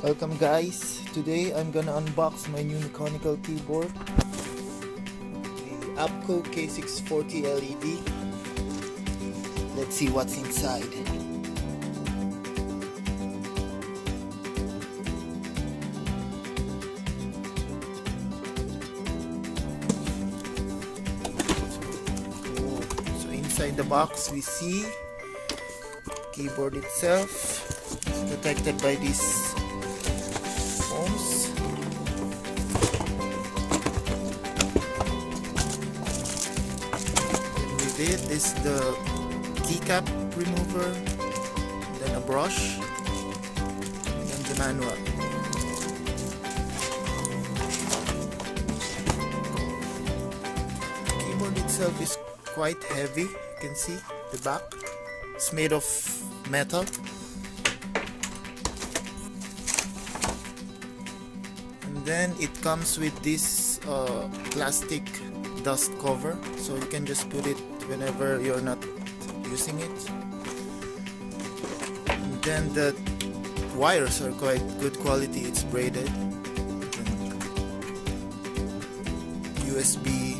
Welcome guys, today I'm gonna unbox my new mechanical keyboard, the ABKO K640 LED. Let's see what's inside. So inside the box we see keyboard itself. It's protected by these foams. Then with it is the keycap remover, then a brush, and then the manual. The keyboard itself is quite heavy. You can see the back. It's made of metal. And then it comes with this plastic dust cover, so you can just put it whenever you're not using it. And then the wires are quite good quality. It's braided. USB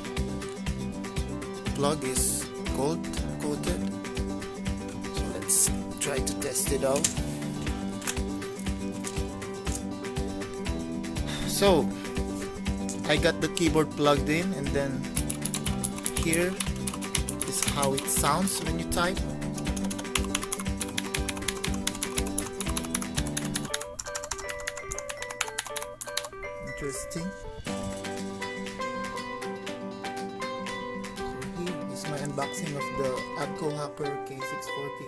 plug is gold coated. So let's try to test it out. So I got the keyboard plugged in, and then here is how it sounds when you type. Interesting. So here is my unboxing of the ABKO K640.